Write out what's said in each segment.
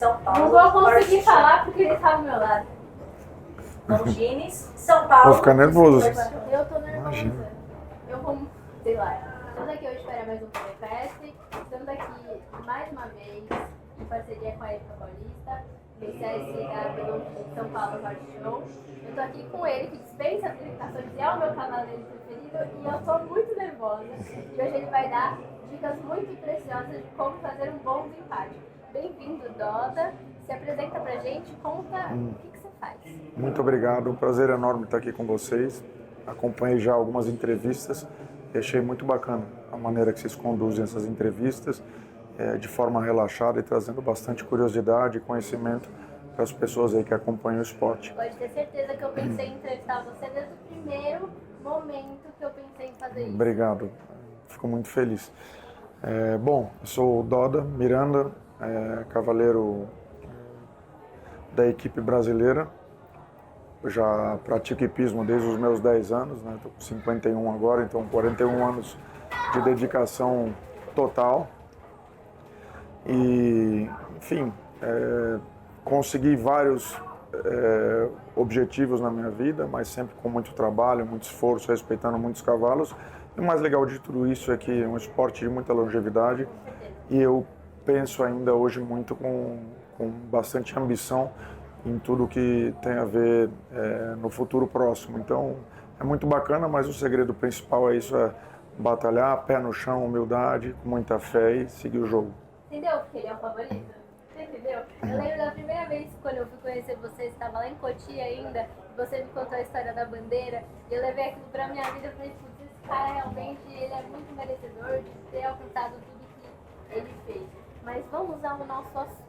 São Paulo. Não vou conseguir falar porque ele tá do meu lado. Longines, São Paulo. Vou ficar nervoso. Eu tô nervosa. Imagina. Eu vou, sei lá. Estamos aqui hoje para mais um podcast. Estamos aqui mais uma vez em parceria com a Erika Paulista, VCS pelo São Paulo Hard Show. Eu tô aqui com ele, que dispensa apresentações, é o meu cavaleiro preferido e eu tô muito nervosa. E hoje ele vai dar dicas muito preciosas de como fazer um bom desempate. Bem-vindo, Doda. Se apresenta pra gente, conta o que você faz. Muito obrigado, um prazer enorme estar aqui com vocês. Acompanhei já algumas entrevistas e achei muito bacana a maneira que vocês conduzem essas entrevistas, de forma relaxada e trazendo bastante curiosidade e conhecimento para as pessoas aí que acompanham o esporte. Pode ter certeza que eu pensei em entrevistar você desde o primeiro momento que eu pensei em fazer isso. Obrigado, fico muito feliz. Bom, eu sou o Doda Miranda, cavaleiro da equipe brasileira. Eu já pratico hipismo desde os meus 10 anos, né? Estou com 51 agora, então 41 anos de dedicação total. E, enfim, consegui vários objetivos na minha vida, mas sempre com muito trabalho, muito esforço, respeitando muitos cavalos. E o mais legal de tudo isso é que é um esporte de muita longevidade e eu penso ainda hoje muito com bastante ambição em tudo que tem a ver no futuro próximo. Então é muito bacana, mas o segredo principal é isso, é batalhar, pé no chão, humildade, com muita fé e seguir o jogo. Entendeu porque ele é o favorito? Você entendeu? Eu lembro da primeira vez quando eu fui conhecer você estava lá em Cotia ainda, e você me contou a história da bandeira, e eu levei aquilo pra minha vida e falei, putz, esse cara realmente ele é muito merecedor de ter alcançado tudo que ele fez. Mas vamos ao nosso assunto.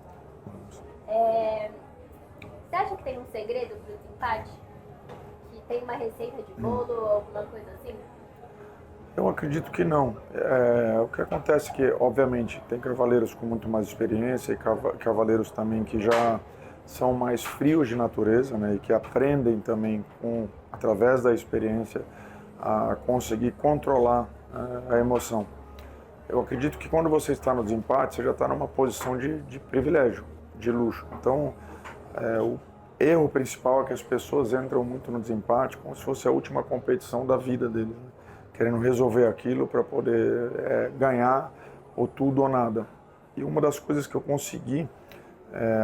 Você acha que tem um segredo pro desempate? Que tem uma receita de bolo ou alguma coisa assim? Eu acredito que não. O que acontece é que, obviamente, tem cavaleiros com muito mais experiência e cavaleiros também que já são mais frios de natureza, né, e que aprendem também, através da experiência, a conseguir controlar a emoção. Eu acredito que quando você está no desempate, você já está numa posição de privilégio, de luxo. Então, o erro principal é que as pessoas entram muito no desempate como se fosse a última competição da vida deles, né? Querendo resolver aquilo para poder ganhar ou tudo ou nada. E uma das coisas que eu consegui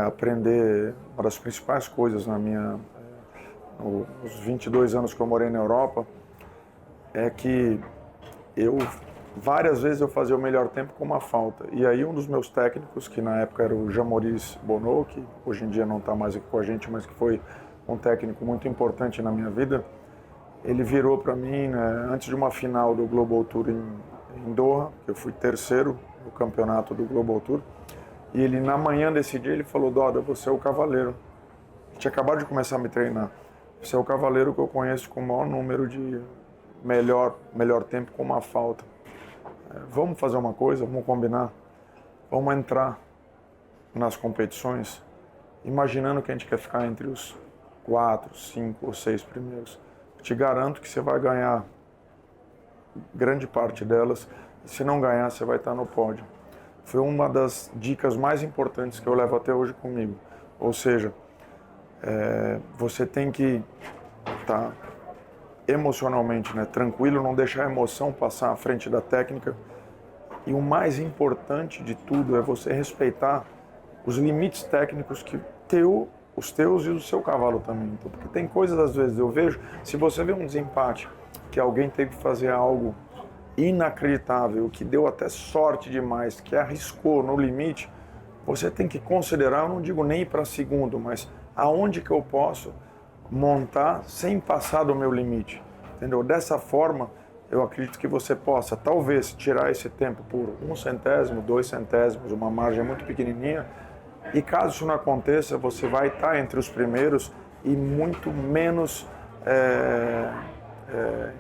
aprender, uma das principais coisas nos 22 anos que eu morei na Europa, é que várias vezes eu fazia o melhor tempo com uma falta. E aí um dos meus técnicos, que na época era o Jean-Maurice Bonneau, que hoje em dia não está mais aqui com a gente, mas que foi um técnico muito importante na minha vida, ele virou para mim, né, antes de uma final do Global Tour em Doha, que eu fui terceiro no campeonato do Global Tour, e ele, na manhã desse dia, ele falou, Doda, você é o cavaleiro. Eu tinha acabado de começar a me treinar. Você é o cavaleiro que eu conheço com o maior número de melhor tempo com uma falta. Vamos fazer uma coisa, vamos combinar, vamos entrar nas competições imaginando que a gente quer ficar entre os 4, 5 ou 6 primeiros. Te garanto que você vai ganhar grande parte delas, e se não ganhar, você vai estar no pódio. Foi uma das dicas mais importantes que eu levo até hoje comigo. Ou seja, você tem que estar emocionalmente, né, tranquilo, não deixar a emoção passar à frente da técnica. E o mais importante de tudo é você respeitar os limites técnicos que os teus e do seu cavalo também. Então, porque tem coisas, às vezes, eu vejo, se você vê um desempate, que alguém teve que fazer algo inacreditável, que deu até sorte demais, que arriscou no limite, você tem que considerar, eu não digo nem ir para segundo, mas aonde que eu posso montar sem passar do meu limite, entendeu? Dessa forma, eu acredito que você possa, talvez, tirar esse tempo por 1 centésimo, 2 centésimos, uma margem muito pequenininha, e caso isso não aconteça, você vai estar entre os primeiros e muito menos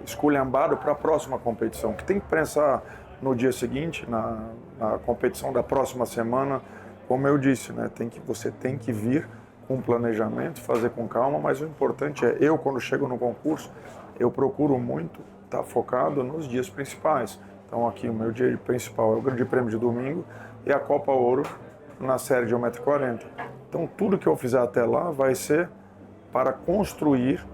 esculhambado para a próxima competição, que tem que pensar no dia seguinte, na competição da próxima semana, como eu disse, né? Você tem que vir com planejamento, fazer com calma, mas o importante é, quando chego no concurso, eu procuro muito estar focado nos dias principais. Então aqui o meu dia principal é o Grande Prêmio de domingo e a Copa Ouro na série de 1,40 m. Então tudo que eu fizer até lá vai ser para construir,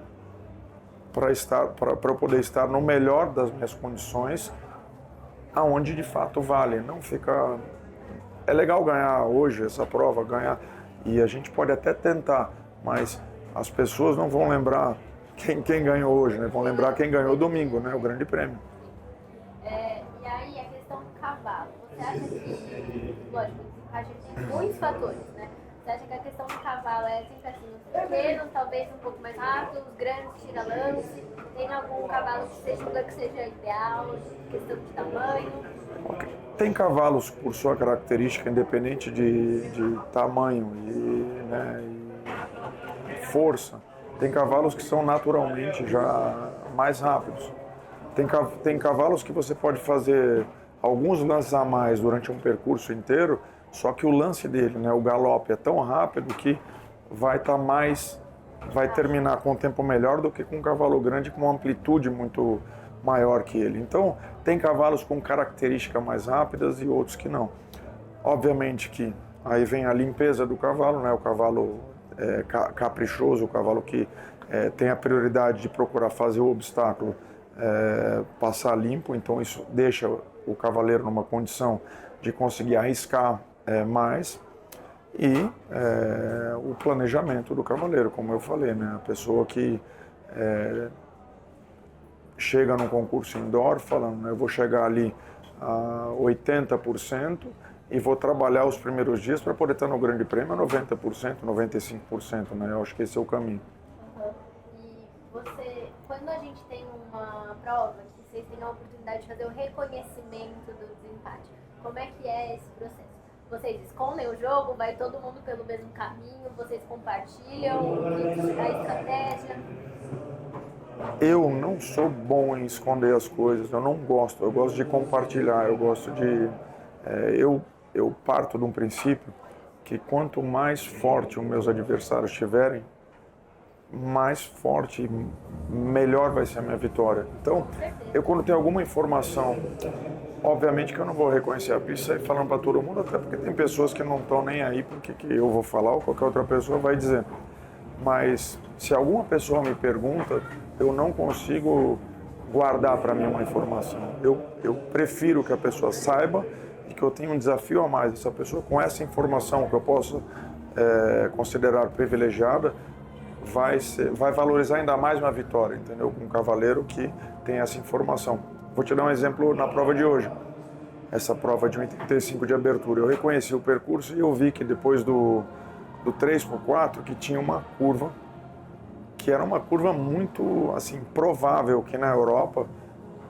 para eu poder estar no melhor das minhas condições, aonde de fato vale. Não fica... É legal ganhar hoje essa prova, ganhar, e a gente pode até tentar, mas as pessoas não vão lembrar quem ganhou hoje, né? Vão lembrar quem ganhou domingo, né? O Grande Prêmio. E aí, a questão do cavalo. Você acha que, lógico, a gente tem muitos fatores, né? Você acha que a questão do cavalo é sempre assim, os pequenos, talvez um pouco mais rápidos, os grandes tira lance? Tem algum cavalo que você julga que seja ideal, questão de tamanho? Tem cavalos, por sua característica, independente de tamanho e força, tem cavalos que são naturalmente já mais rápidos. Tem cavalos que você pode fazer alguns lances a mais durante um percurso inteiro, só que o lance dele, né, o galope, é tão rápido que vai terminar com um tempo melhor do que com um cavalo grande com uma amplitude muito maior que ele. Então, tem cavalos com características mais rápidas e outros que não. Obviamente que aí vem a limpeza do cavalo, né? O cavalo caprichoso, o cavalo que tem a prioridade de procurar fazer o obstáculo passar limpo, então isso deixa o cavaleiro numa condição de conseguir arriscar mais. E o planejamento do cavaleiro, como eu falei, né? A pessoa que chega num concurso indoor falando, né, eu vou chegar ali a 80% e vou trabalhar os primeiros dias para poder estar no Grande Prêmio a 90%, 95%, né? Eu acho que esse é o caminho. E você, quando a gente tem uma prova que vocês têm a oportunidade de fazer o reconhecimento do desempate, como é que é esse processo? Vocês escondem o jogo? Vai todo mundo pelo mesmo caminho? Vocês compartilham a estratégia? Eu não sou bom em esconder as coisas, eu não gosto, eu gosto de compartilhar, eu gosto de... Eu parto de um princípio que quanto mais forte os meus adversários estiverem, mais forte, melhor vai ser a minha vitória. Então, eu quando tenho alguma informação, obviamente que eu não vou reconhecer a pista e sair falando para todo mundo, até porque tem pessoas que não estão nem aí porque que eu vou falar ou qualquer outra pessoa vai dizer. Mas se alguma pessoa me pergunta, eu não consigo guardar para mim uma informação. Eu prefiro que a pessoa saiba e que eu tenha um desafio a mais. Essa pessoa com essa informação que eu posso considerar privilegiada, vai valorizar ainda mais uma vitória, entendeu? Com um cavaleiro que tem essa informação. Vou te dar um exemplo na prova de hoje. Essa prova de 1,35 de abertura. Eu reconheci o percurso e eu vi que depois do 3x4 que tinha uma curva que era uma curva muito assim provável que na Europa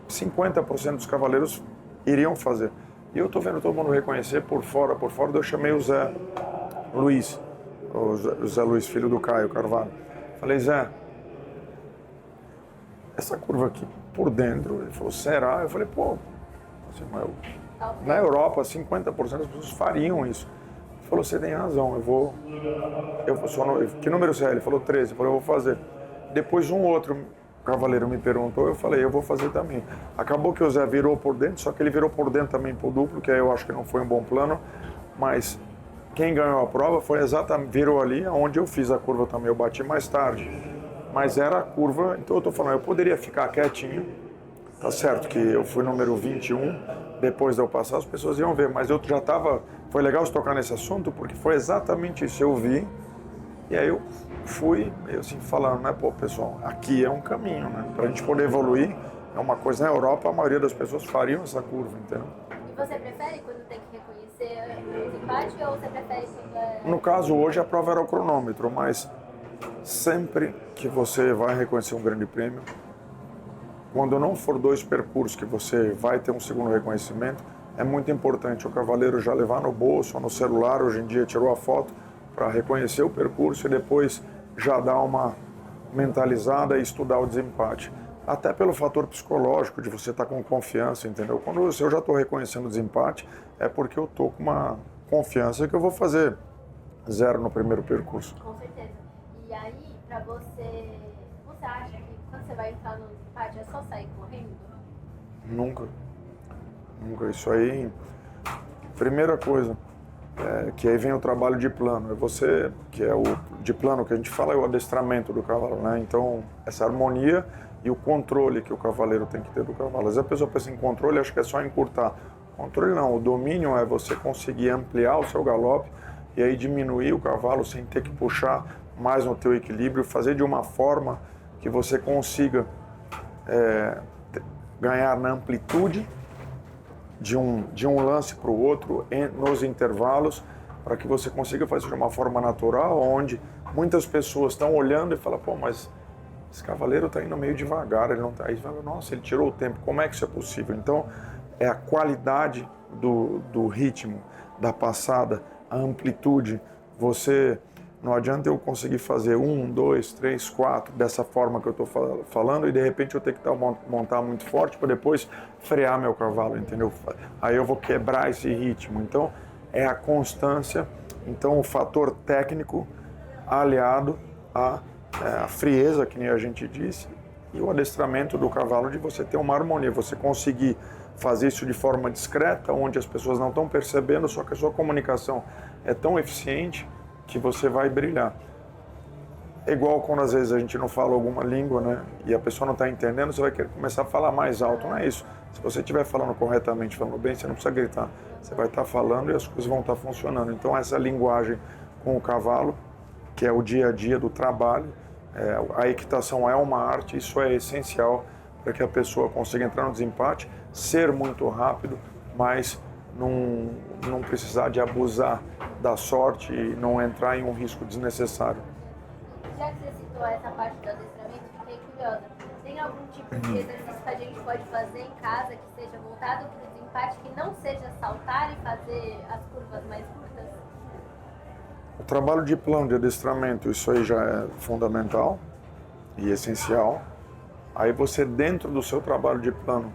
50% dos cavaleiros iriam fazer. E eu estou vendo todo mundo reconhecer por fora, eu chamei o Zé Luiz, filho do Caio Carvalho. Falei, Zé, essa curva aqui por dentro, ele falou, será? Eu falei, pô, assim, na Europa 50% das pessoas fariam isso. Ele falou, você tem razão, que número você é? Ele falou 13, eu falei, eu vou fazer. Depois um outro cavaleiro me perguntou, eu falei, eu vou fazer também. Acabou que o Zé virou por dentro, só que ele virou por dentro também pro duplo, que aí eu acho que não foi um bom plano, mas quem ganhou a prova foi exatamente, virou ali onde eu fiz a curva também, eu bati mais tarde. Mas era a curva, então eu tô falando, eu poderia ficar quietinho, tá certo que eu fui número 21, depois de eu passar as pessoas iam ver, mas eu já tava, foi legal você tocar nesse assunto, porque foi exatamente isso, eu vi, e aí eu fui, assim, falando, né, pô, pessoal, aqui é um caminho, né, pra gente poder evoluir, é uma coisa, na Europa a maioria das pessoas fariam essa curva, entendeu? E você prefere quando tem que reconhecer o desempate ou você prefere quando No caso, hoje a prova era o cronômetro, mas sempre que você vai reconhecer um grande prêmio, quando não for 2 percursos que você vai ter um segundo reconhecimento, é muito importante o cavaleiro já levar no bolso ou no celular, hoje em dia tirou a foto, para reconhecer o percurso e depois já dar uma mentalizada e estudar o desempate. Até pelo fator psicológico de você estar com confiança, entendeu? Quando eu já estou reconhecendo o desempate, é porque eu estou com uma confiança que eu vou fazer 0 no primeiro percurso. Com certeza. E aí, pra você acha que quando você vai entrar no desempate é só sair correndo? Nunca. Isso aí, primeira coisa, que aí vem o trabalho de plano. É você, que é o de plano que a gente fala, é o adestramento do cavalo, né? Então, essa harmonia e o controle que o cavaleiro tem que ter do cavalo. Às vezes a pessoa pensa em controle, acha que é só encurtar. Controle não, o domínio é você conseguir ampliar o seu galope e aí diminuir o cavalo sem ter que puxar mais no teu equilíbrio, fazer de uma forma que você consiga ganhar na amplitude de um lance para o outro, nos intervalos, para que você consiga fazer de uma forma natural, onde muitas pessoas estão olhando e falam, pô, mas esse cavaleiro está indo meio devagar, ele não está... Aí fala, nossa, ele tirou o tempo, como é que isso é possível? Então, é a qualidade do ritmo, da passada, a amplitude. Você, não adianta eu conseguir fazer 1, 2, 3, 4 dessa forma que eu estou falando e de repente eu ter que montar muito forte para depois frear meu cavalo, entendeu? Aí eu vou quebrar esse ritmo. Então, é a constância, então o fator técnico aliado à frieza, que nem a gente disse, e o adestramento do cavalo de você ter uma harmonia, você conseguir fazer isso de forma discreta, onde as pessoas não estão percebendo, só que a sua comunicação é tão eficiente que você vai brilhar. É igual quando às vezes a gente não fala alguma língua, né, e a pessoa não está entendendo, você vai querer começar a falar mais alto, não é isso. Se você estiver falando corretamente, falando bem, você não precisa gritar, você vai estar falando e as coisas vão estar funcionando. Então essa linguagem com o cavalo, que é o dia a dia do trabalho, a equitação é uma arte, isso é essencial para que a pessoa consiga entrar no desempate, ser muito rápido, mas não precisar de abusar da sorte e não entrar em um risco desnecessário. Já que você citou essa parte do adestramento, fiquei curiosa. Tem algum tipo de exercício que a gente pode fazer em casa que seja voltado para o desempate, que não seja saltar e fazer as curvas mais curtas? O trabalho de plano de adestramento, isso aí já é fundamental e essencial. Aí você, dentro do seu trabalho de plano,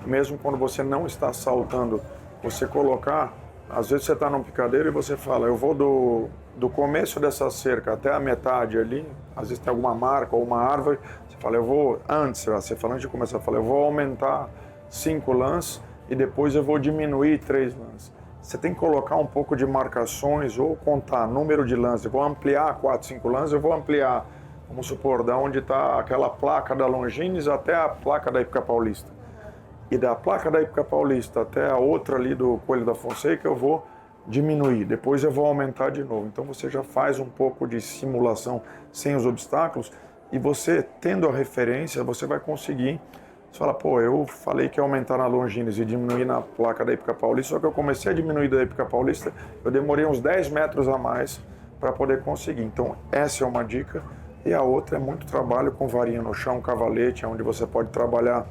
mesmo quando você não está saltando, você colocar, às vezes você está num picadeiro e você fala, eu vou do começo dessa cerca até a metade ali, às vezes tem alguma marca ou uma árvore, você fala, eu vou, você fala antes de começar, fala, eu vou aumentar 5 lances e depois eu vou diminuir 3 lances. Você tem que colocar um pouco de marcações ou contar número de lances, eu vou ampliar 4, 5 lances, eu vou ampliar, vamos supor, da onde está aquela placa da Longines até a placa da Hípica Paulista. E da placa da Hípica Paulista até a outra ali do Coelho da Fonseca eu vou diminuir, depois eu vou aumentar de novo. Então você já faz um pouco de simulação sem os obstáculos e você, tendo a referência, você vai conseguir. Você fala, pô, eu falei que ia aumentar na Longines e diminuir na placa da Hípica Paulista, só que eu comecei a diminuir da Hípica Paulista, eu demorei uns 10 metros a mais para poder conseguir. Então essa é uma dica. E a outra é muito trabalho com varinha no chão, cavalete, onde você pode trabalhar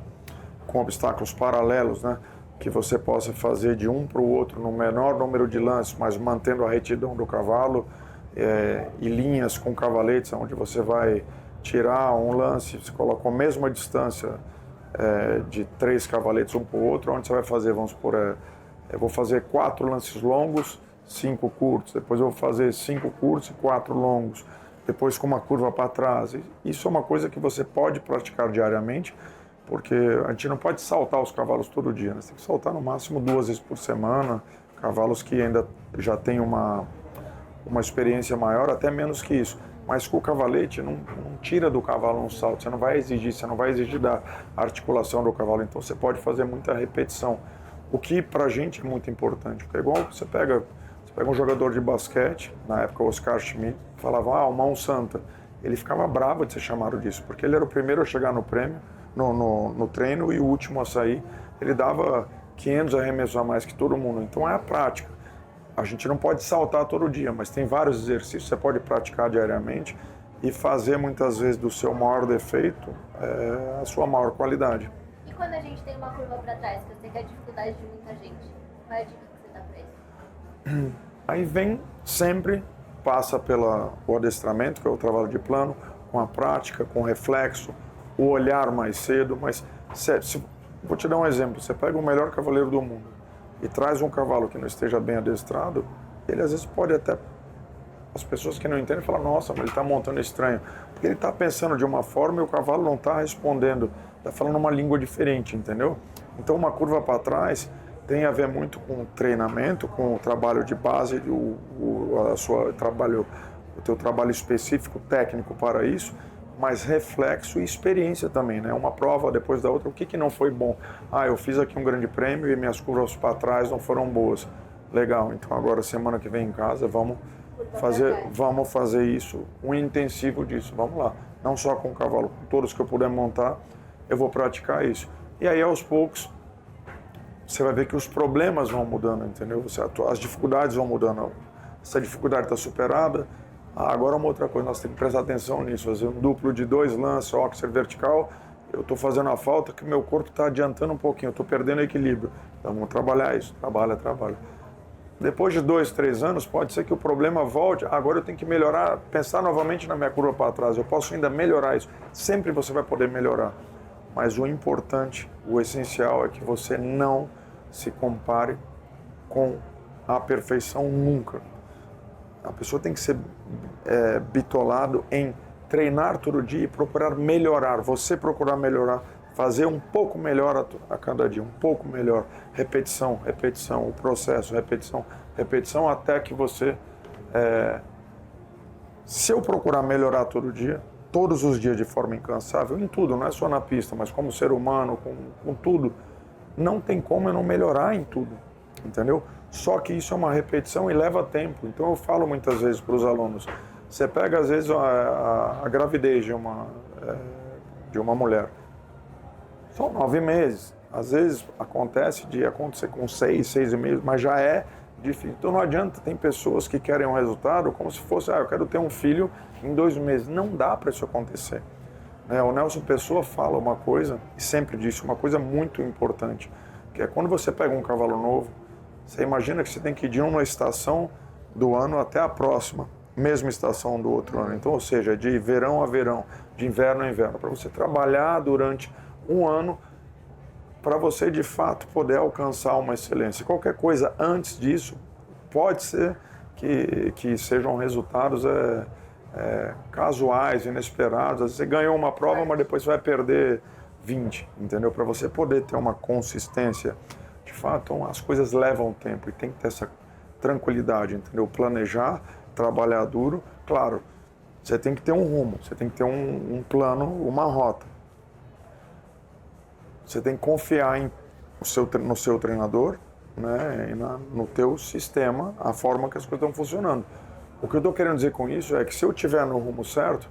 com obstáculos paralelos, né? Que você possa fazer de um para o outro no menor número de lances, mas mantendo a retidão do cavalo, e linhas com cavaletes, onde você vai tirar um lance, você coloca a mesma distância de 3 cavaletes um para o outro, onde você vai fazer, vamos supor, eu vou fazer 4 lances longos, 5 curtos, depois eu vou fazer 5 curtos e 4 longos, depois com uma curva para trás. Isso é uma coisa que você pode praticar diariamente, porque a gente não pode saltar os cavalos todo dia, né? Você tem que saltar no máximo 2 vezes por semana, cavalos que ainda já têm uma experiência maior, até menos que isso. Mas com o cavalete, não tira do cavalo um salto, você não vai exigir da articulação do cavalo, então você pode fazer muita repetição, o que pra gente é muito importante, porque é igual você pega um jogador de basquete, na época o Oscar Schmidt, falava, o mão santa, ele ficava bravo de ser chamado disso, porque ele era o primeiro a chegar no prêmio, no treino, e o último a sair, ele dava 500 arremessos a mais que todo mundo. Então é a prática. A gente não pode saltar todo dia, mas tem vários exercícios que você pode praticar diariamente e fazer muitas vezes do seu maior defeito a sua maior qualidade. E quando a gente tem uma curva para trás, que eu sei que é a dificuldade de muita gente, qual é a dica que você dá para isso? Aí passa pelo adestramento, que é o trabalho de plano, com a prática, com o reflexo, o olhar mais cedo, mas vou te dar um exemplo, você pega o melhor cavaleiro do mundo e traz um cavalo que não esteja bem adestrado, ele às vezes pode até, as pessoas que não entendem falam, nossa, mas ele está montando estranho, porque ele está pensando de uma forma e o cavalo não está respondendo, está falando uma língua diferente, entendeu? Então uma curva para trás tem a ver muito com treinamento, com o trabalho de base, o teu trabalho específico, técnico para isso, mas reflexo e experiência também, né? Uma prova depois da outra, o que não foi bom? Eu fiz aqui um grande prêmio e minhas curvas para trás não foram boas. Legal, então agora semana que vem em casa vamos fazer isso, um intensivo disso, vamos lá. Não só com o cavalo, com todos que eu puder montar, eu vou praticar isso. E aí aos poucos, você vai ver que os problemas vão mudando, entendeu? As dificuldades vão mudando. Essa dificuldade está superada, agora uma outra coisa, nós temos que prestar atenção nisso, fazer um duplo de 2 lances, óxido vertical, eu estou fazendo a falta que meu corpo está adiantando um pouquinho, eu estou perdendo equilíbrio. Então vamos trabalhar isso, trabalha. Depois de 2, 3 anos, pode ser que o problema volte, agora eu tenho que melhorar, pensar novamente na minha curva para trás, eu posso ainda melhorar isso, sempre você vai poder melhorar. Mas o importante, o essencial é que você não se compare com a perfeição nunca. A pessoa tem que ser bitolado em treinar todo dia e procurar melhorar. Você procurar melhorar, fazer um pouco melhor a cada dia, um pouco melhor. Repetição, o processo, repetição até que você... Se eu procurar melhorar todo dia, todos os dias de forma incansável, em tudo, não é só na pista, mas como ser humano, com tudo, não tem como eu não melhorar em tudo, entendeu? Só que isso é uma repetição e leva tempo. Então eu falo muitas vezes para os alunos, você pega às vezes a gravidez de uma mulher, são 9 meses, às vezes acontece de acontecer com 6, 6 meses, mas já é difícil. Então não adianta, tem pessoas que querem um resultado como se fosse, eu quero ter um filho em 2 meses. Não dá para isso acontecer. O Nelson Pessoa fala uma coisa, e sempre disse, uma coisa muito importante, que é quando você pega um cavalo novo, você imagina que você tem que ir de uma estação do ano até a próxima, mesma estação do outro ano. Então, ou seja, de verão a verão, de inverno a inverno, para você trabalhar durante um ano, para você de fato poder alcançar uma excelência. Qualquer coisa antes disso, pode ser que sejam resultados casuais, inesperados. Às vezes você ganhou uma prova, mas depois você vai perder 20, entendeu? Para você poder ter uma consistência, de fato, então, as coisas levam tempo e tem que ter essa tranquilidade, entendeu? Planejar, trabalhar duro, claro, você tem que ter um rumo, você tem que ter um plano, uma rota. Você tem que confiar no seu treinador, né, e no teu sistema, a forma que as coisas estão funcionando. O que eu estou querendo dizer com isso é que se eu estiver no rumo certo,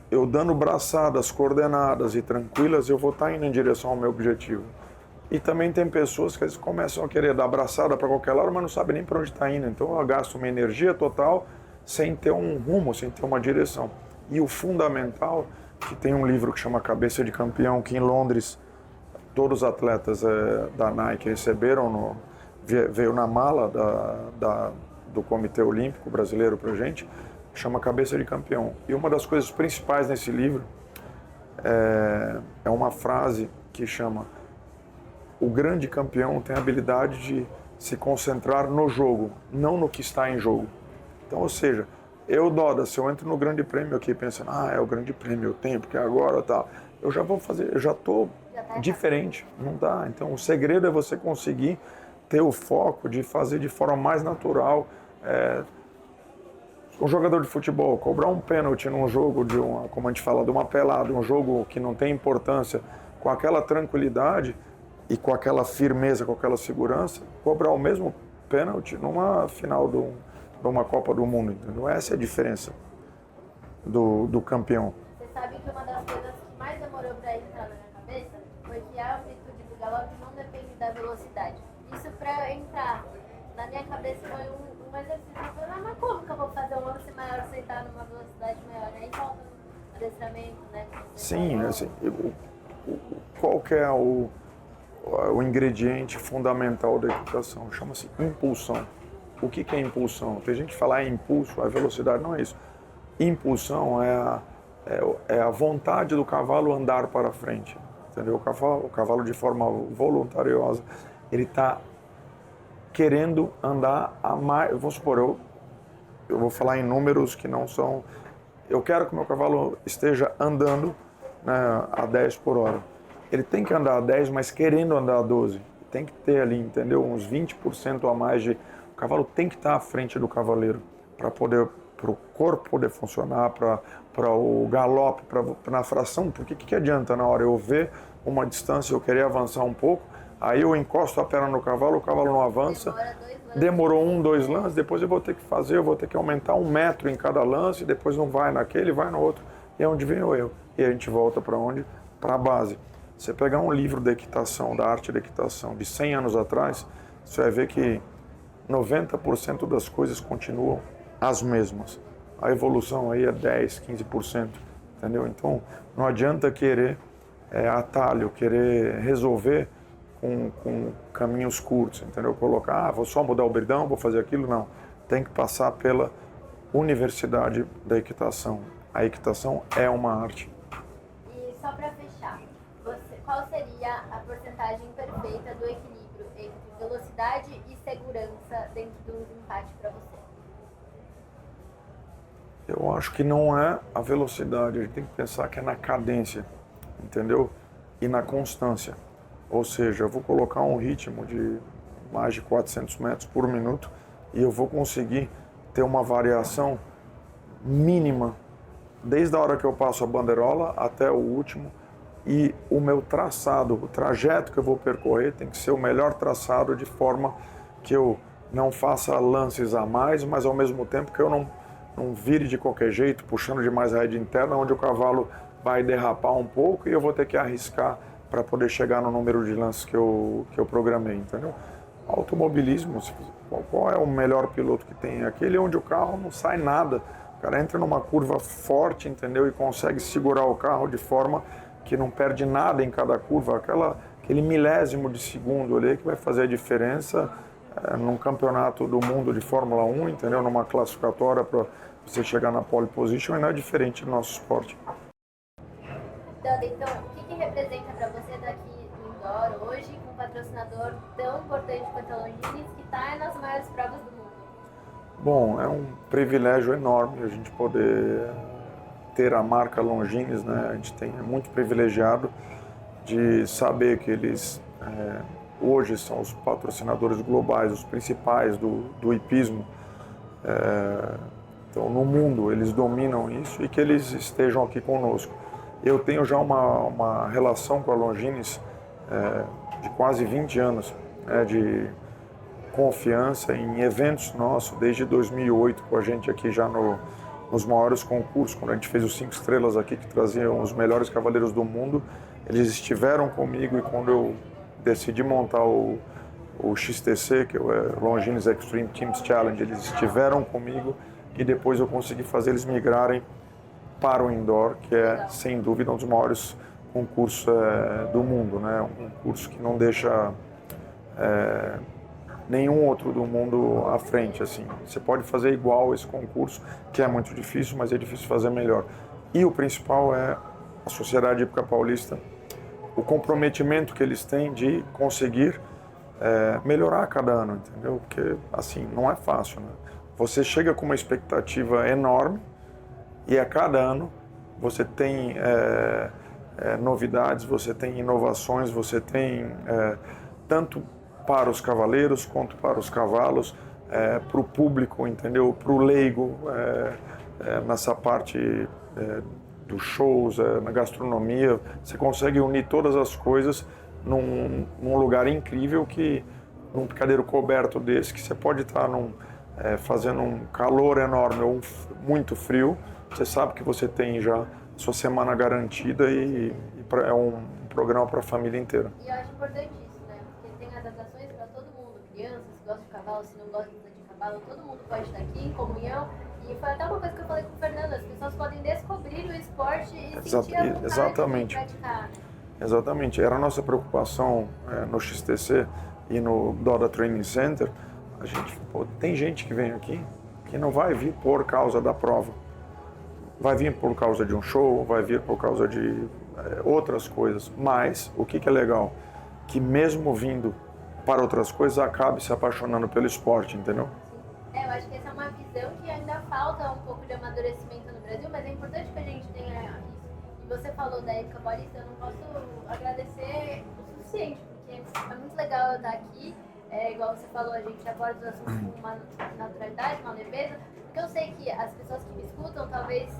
eu dando braçadas coordenadas e tranquilas, eu vou estar indo em direção ao meu objetivo. E também tem pessoas que às vezes começam a querer dar braçada para qualquer lado, mas não sabem nem para onde está indo. Então eu gasto uma energia total sem ter um rumo, sem ter uma direção. E o fundamental, que tem um livro que chama Cabeça de Campeão, que em Londres todos os atletas da Nike receberam, veio na mala do Comitê Olímpico Brasileiro para a gente, chama Cabeça de Campeão. E uma das coisas principais nesse livro é uma frase que chama: o grande campeão tem a habilidade de se concentrar no jogo, não no que está em jogo. Então, ou seja, eu, Doda, se eu entro no grande prêmio aqui pensando, é o grande prêmio, eu tenho, porque agora tal, eu já vou fazer, eu já estou diferente, não dá. Então, o segredo é você conseguir ter o foco de fazer de forma mais natural. Um jogador de futebol, cobrar um pênalti num jogo, como a gente fala, de uma pelada, um jogo que não tem importância, com aquela tranquilidade e com aquela firmeza, com aquela segurança, cobrar o mesmo pênalti numa final de uma Copa do Mundo, entendeu? Essa é a diferença do campeão. Você sabe que uma das coisas que mais demorou para entrar na minha cabeça foi que a amplitude do galope não depende da velocidade. Isso para entrar na minha cabeça foi um exercício. Eu falei, mas como que eu vou fazer um lance maior sem estar numa velocidade maior? Aí volta no adestramento, né? Sim, assim, qual que é o ingrediente fundamental da equitação? Chama-se impulsão. O que é impulsão? Tem gente que fala impulso, a velocidade não é isso. Impulsão é a vontade do cavalo andar para frente, entendeu? O cavalo de forma voluntariosa, ele está querendo andar a mais. Vamos supor, eu vou falar em números que não são. Eu quero que o meu cavalo esteja andando, né, a 10 por hora. Ele tem que andar a 10, mas querendo andar a 12. tem que ter ali, entendeu? Uns 20% a mais de... O cavalo tem que estar à frente do cavaleiro para poder, para o corpo poder funcionar, para o galope, na fração. Porque o que adianta na hora eu ver uma distância, eu querer avançar um pouco, aí eu encosto a perna no cavalo, o cavalo não avança. Demorou 1, 2 lances, depois eu vou ter que aumentar 1 metro em cada lance, depois não vai naquele, vai no outro. E é onde vem o erro. E a gente volta para onde? Para a base. Você pegar um livro da equitação, da arte da equitação, de 100 anos atrás, você vai ver que 90% das coisas continuam as mesmas. A evolução aí é 10, 15%, entendeu? Então, não adianta querer atalho, querer resolver com caminhos curtos, entendeu? Colocar, vou só mudar o bridão, vou fazer aquilo, não. Tem que passar pela universidade da equitação. A equitação é uma arte. E só para fechar, qual seria a porcentagem perfeita do equilíbrio entre velocidade e segurança dentro do empate para você? Eu acho que não é a velocidade, a gente tem que pensar que é na cadência, entendeu? E na constância. Ou seja, eu vou colocar um ritmo de mais de 400 metros por minuto e eu vou conseguir ter uma variação mínima desde a hora que eu passo a bandeirola até o último, e o meu traçado, o trajeto que eu vou percorrer tem que ser o melhor traçado, de forma que eu não faça lances a mais, mas ao mesmo tempo que eu não vire de qualquer jeito, puxando demais a rédea interna, onde o cavalo vai derrapar um pouco e eu vou ter que arriscar para poder chegar no número de lances que eu programei, entendeu? Automobilismo, qual é o melhor piloto que tem? Aquele onde o carro não sai nada. O cara entra numa curva forte, entendeu? E consegue segurar o carro de forma que não perde nada em cada curva. Aquele milésimo de segundo ali que vai fazer a diferença num campeonato do mundo de Fórmula 1, entendeu? Numa classificatória para você chegar na pole position, e não é diferente do nosso esporte. Então, o que representa para você daqui no indoor hoje, com um patrocinador tão importante quanto a Longines, que está nas maiores provas do mundo? Bom, é um privilégio enorme a gente poder ter a marca Longines, né? A gente é muito privilegiado de saber que eles hoje são os patrocinadores globais, os principais do hipismo. Então, no mundo, eles dominam isso, e que eles estejam aqui conosco. Eu tenho já uma relação com a Longines de quase 20 anos, de confiança em eventos nossos, desde 2008, com a gente aqui já nos maiores concursos, quando a gente fez os 5 estrelas aqui, que traziam os melhores cavaleiros do mundo. Eles estiveram comigo, e quando eu decidi montar o XTC, que é o Longines Extreme Teams Challenge, eles estiveram comigo, e depois eu consegui fazer eles migrarem para o indoor, que é, sem dúvida, um dos maiores concursos do mundo, né? Um concurso que não deixa nenhum outro do mundo à frente, assim. Você pode fazer igual esse concurso, que é muito difícil, mas é difícil fazer melhor. E o principal é a Sociedade Hípica Paulista, o comprometimento que eles têm de conseguir melhorar a cada ano, entendeu? Porque, assim, não é fácil, né? Você chega com uma expectativa enorme, e a cada ano você tem novidades, você tem inovações, você tem tanto para os cavaleiros quanto para os cavalos, para o público, entendeu? Para o leigo, nessa parte dos shows, na gastronomia. Você consegue unir todas as coisas num lugar incrível, que num picadeiro coberto desse, que você pode estar fazendo um calor enorme ou muito frio. Você sabe que você tem já sua semana garantida, e é um programa para a família inteira. E eu acho importante isso, né? Porque tem adaptações para todo mundo. Crianças que gostam de cavalo, se não gostam de cavalo, todo mundo pode estar aqui em comunhão. E foi até uma coisa que eu falei com o Fernando: as pessoas podem descobrir o esporte e sentir a vontade de praticar, né? Exatamente. Era a nossa preocupação no XTC e no Doda Training Center. Tem gente que vem aqui que não vai vir por causa da prova. Vai vir por causa de um show, vai vir por causa de outras coisas. Mas o que é legal? Que mesmo vindo para outras coisas, acabe se apaixonando pelo esporte, entendeu? Eu acho que essa é uma visão que ainda falta um pouco de amadurecimento no Brasil, mas é importante que a gente tenha isso. E você falou da Hípica Paulista, eu não posso agradecer o suficiente, porque É muito legal eu estar aqui. Igual você falou, a gente aborda os assuntos com uma naturalidade, uma leveza. Porque eu sei que as pessoas que me escutam talvez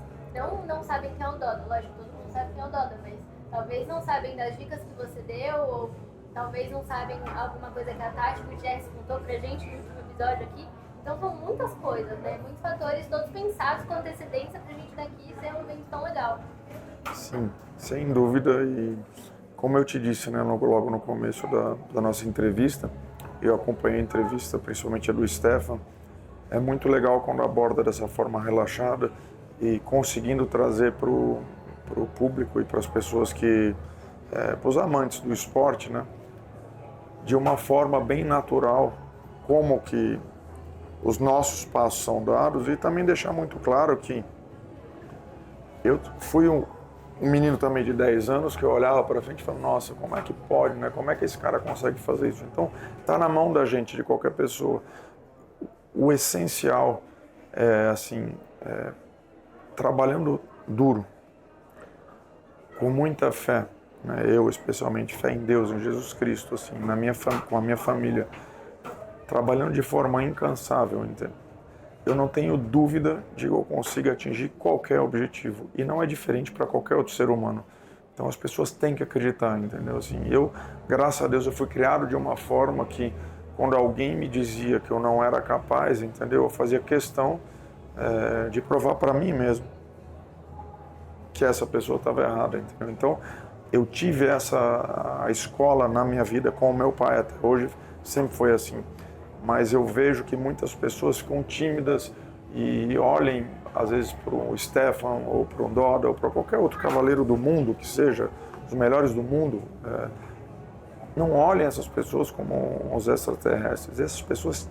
não sabem quem é o Doda. Lógico, todo mundo sabe quem é o Doda, mas talvez não sabem das dicas que você deu, ou talvez não sabem alguma coisa que a Tati, o Jess contou pra gente no último episódio aqui. Então são muitas coisas, né? Muitos fatores, todos pensados com antecedência pra gente daqui ser um evento tão legal. Sim, sem dúvida. E como eu te disse, né, logo no começo da nossa entrevista, eu acompanhei a entrevista, principalmente a do Stefan. É muito legal quando aborda dessa forma relaxada e conseguindo trazer para o público e para as pessoas para os amantes do esporte, né, de uma forma bem natural, como que os nossos passos são dados, e também deixar muito claro que eu fui um menino também de 10 anos que eu olhava para frente e falava, nossa, como é que pode, né? Como é que esse cara consegue fazer isso? Então, está na mão da gente, de qualquer pessoa. O essencial é, assim, trabalhando duro, com muita fé, né? Eu especialmente, fé em Deus, em Jesus Cristo, assim, com a minha família, trabalhando de forma incansável, entende? Eu não tenho dúvida de que eu consiga atingir qualquer objetivo. E não é diferente para qualquer outro ser humano. Então as pessoas têm que acreditar, entendeu? Assim, graças a Deus, eu fui criado de uma forma que, quando alguém me dizia que eu não era capaz, entendeu? Eu fazia questão de provar para mim mesmo que essa pessoa estava errada, entendeu? Então, eu tive a escola na minha vida com o meu pai até hoje, sempre foi assim. Mas eu vejo que muitas pessoas ficam tímidas e olhem, às vezes, para o Stefan, ou para o Doda, ou para qualquer outro cavaleiro do mundo, que seja, os melhores do mundo. Não olhem essas pessoas como os extraterrestres. Essas pessoas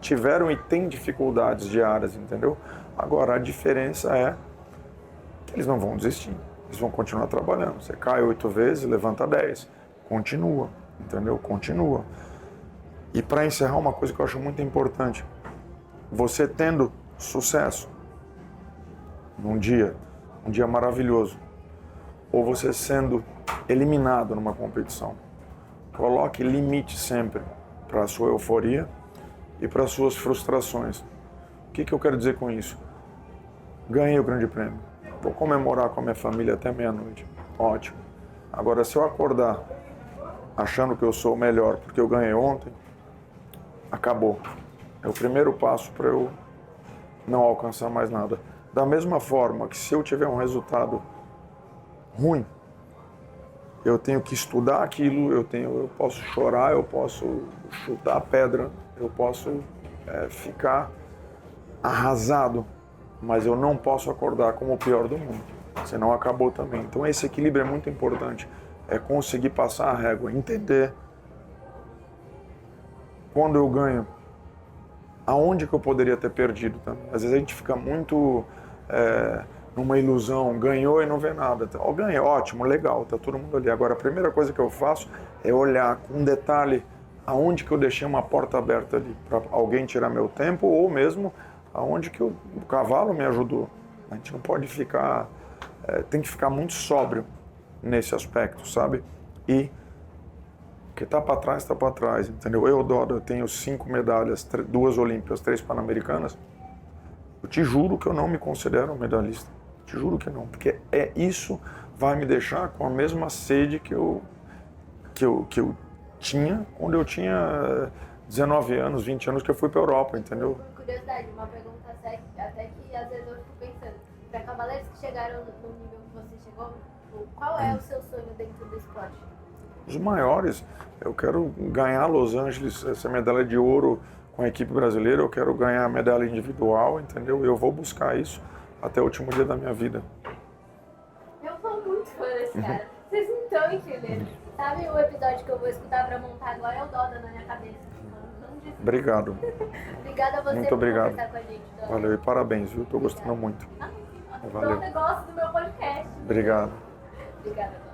tiveram e têm dificuldades diárias, entendeu? Agora, a diferença é que eles não vão desistir. Eles vão continuar trabalhando. Você cai 8 vezes, levanta 10. Continua, entendeu? Continua. E para encerrar, uma coisa que eu acho muito importante, você tendo sucesso um dia maravilhoso, ou você sendo eliminado numa competição, coloque limite sempre para a sua euforia e para as suas frustrações. O que eu quero dizer com isso? Ganhei o grande prêmio, vou comemorar com a minha família até meia-noite, ótimo. Agora, se eu acordar achando que eu sou o melhor porque eu ganhei ontem, acabou. É o primeiro passo para eu não alcançar mais nada. Da mesma forma que, se eu tiver um resultado ruim, eu tenho que estudar aquilo, eu posso chorar, eu posso chutar a pedra, eu posso ficar arrasado, mas eu não posso acordar como o pior do mundo, senão acabou também. Então esse equilíbrio é muito importante, é conseguir passar a régua, entender quando eu ganho, aonde que eu poderia ter perdido também. Às vezes a gente fica muito numa ilusão, ganhou e não vê nada. Ganhei, ótimo, legal, tá todo mundo ali. Agora, a primeira coisa que eu faço é olhar com detalhe aonde que eu deixei uma porta aberta ali, para alguém tirar meu tempo, ou mesmo aonde que o cavalo me ajudou. A gente não pode ficar, tem que ficar muito sóbrio nesse aspecto, sabe? E o que está para trás, está para trás, entendeu? Eu, Doda, eu tenho 5 medalhas, 2 olímpicas, 3 pan-americanas. Eu te juro que eu não me considero um medalhista. Te juro que não, porque isso vai me deixar com a mesma sede que eu tinha quando eu tinha 19 anos, 20 anos, que eu fui para a Europa, entendeu? Curiosidade, uma pergunta até que às vezes eu fico pensando. Para cavaleiros que chegaram no nível que você chegou, qual é o seu sonho dentro do esporte? Os maiores. Eu quero ganhar Los Angeles, essa medalha de ouro com a equipe brasileira, eu quero ganhar a medalha individual, entendeu? Eu vou buscar isso até o último dia da minha vida. Eu sou muito fã desse cara. Vocês não estão entendendo. Sabe o episódio que eu vou escutar pra montar agora? É o Doda na minha cabeça. Não desista. Obrigado. Obrigada a você Muito por obrigado. conversar com a gente, Doda. Valeu e parabéns, viu? Tô gostando muito. O Valeu. Doda gosta do meu podcast. Obrigado. Obrigada, Doda.